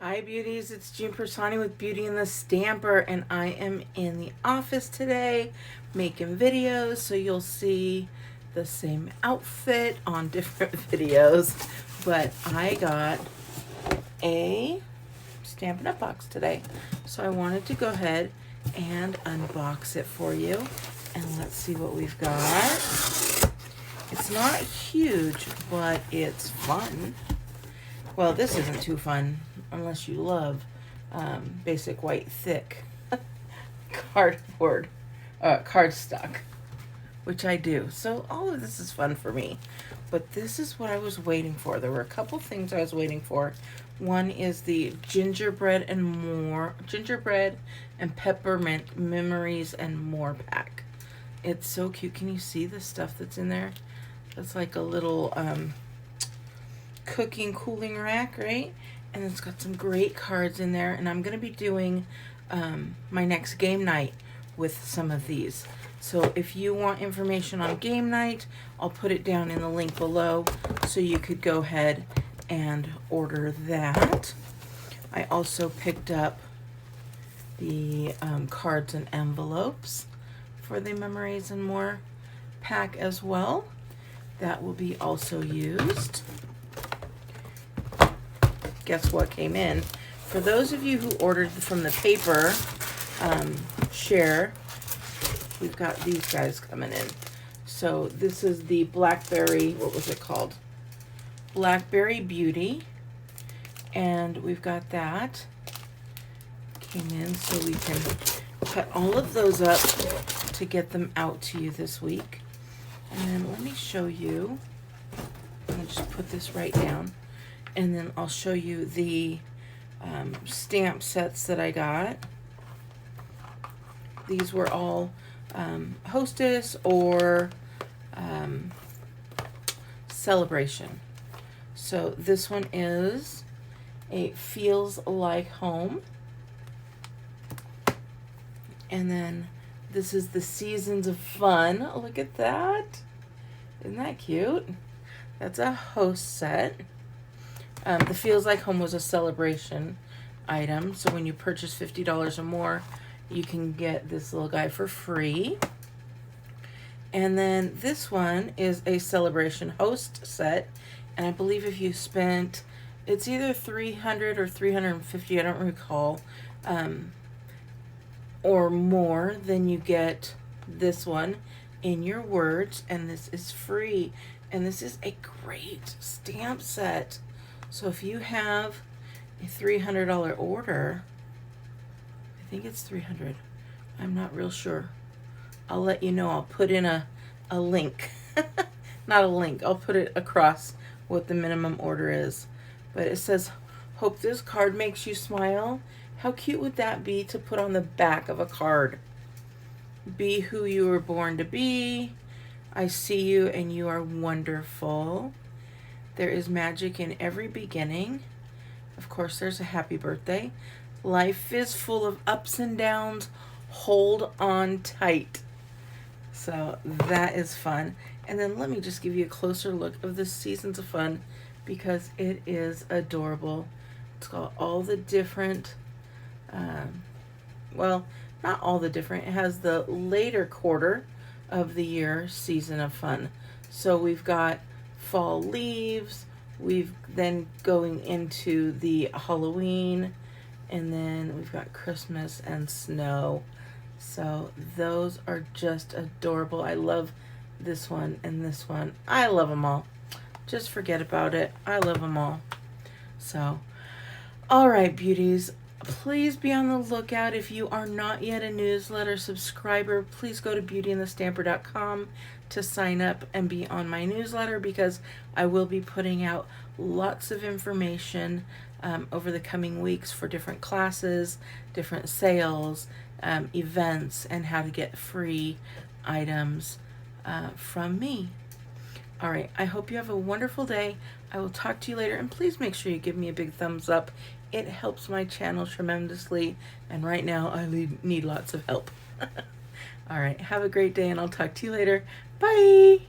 Hi beauties, it's Jean Piersanti with Beauty and the Stamper, and I am in the office today making videos, so you'll see the same outfit on different videos, but I got a Stampin' Up! Box today, so I wanted to go ahead and unbox it for you, and let's see what we've got. It's not huge, but it's fun. Well, this isn't too fun unless you love basic white thick cardstock, which I do. So all of this is fun for me. But this is what I was waiting for. There were a couple things I was waiting for. One is the gingerbread and peppermint memories and more pack. It's so cute. Can you see the stuff that's in there? That's like a little cooling rack, right? And it's got some great cards in there, and I'm going to be doing my next game night with some of these. So if you want information on game night, I'll put it down in the link below so you could go ahead and order that. I also picked up the cards and envelopes for the Memories and More pack as well. That will be also used. Guess what came in? For those of you who ordered from the paper share, we've got these guys coming in. So this is the Blackberry, what was it called? Blackberry Beauty. And we've got that. Came in so we can cut all of those up to get them out to you this week. And then let me show you. I'll just put this right down. And then I'll show you the stamp sets that I got. These were all Hostess or Celebration. So this one is a Feels Like Home. And then this is the Seasons of Fun. Look at that. Isn't that cute? That's a host set. The Feels Like Home was a celebration item, so when you purchase $50 or more, you can get this little guy for free. And then this one is a celebration host set, and I believe if you spent, it's either $300 or $350, I don't recall, or more, then you get this one in your words, and this is free. And this is a great stamp set. So if you have a $300 order, I think it's $300. I'm not real sure. I'll let you know. I'll put in a link. Not a link. I'll put it across what the minimum order is. But it says, hope this card makes you smile. How cute would that be to put on the back of a card? Be who you were born to be. I see you and you are wonderful. There is magic in every beginning. Of course, there's a happy birthday. Life is full of ups and downs. Hold on tight. So that is fun. And then let me just give you a closer look of the Seasons of Fun because it is adorable. It's got all the different, well, not all the different. It has the later quarter of the year Season of Fun. So we've got fall leaves, we've then going into the Halloween, and then we've got Christmas and snow. So those are just adorable. I love this one and this one. I love them all. Just forget about it. I love them all. So, all right, beauties. Please be on the lookout. If you are not yet a newsletter subscriber, please go to beautyandthestamper.com to sign up and be on my newsletter because I will be putting out lots of information over the coming weeks for different classes, different sales, events, and how to get free items from me. All right, I hope you have a wonderful day. I will talk to you later, and please make sure you give me a big thumbs up. It helps my channel tremendously, and right now I need lots of help. All right, have a great day, and I'll talk to you later. Bye!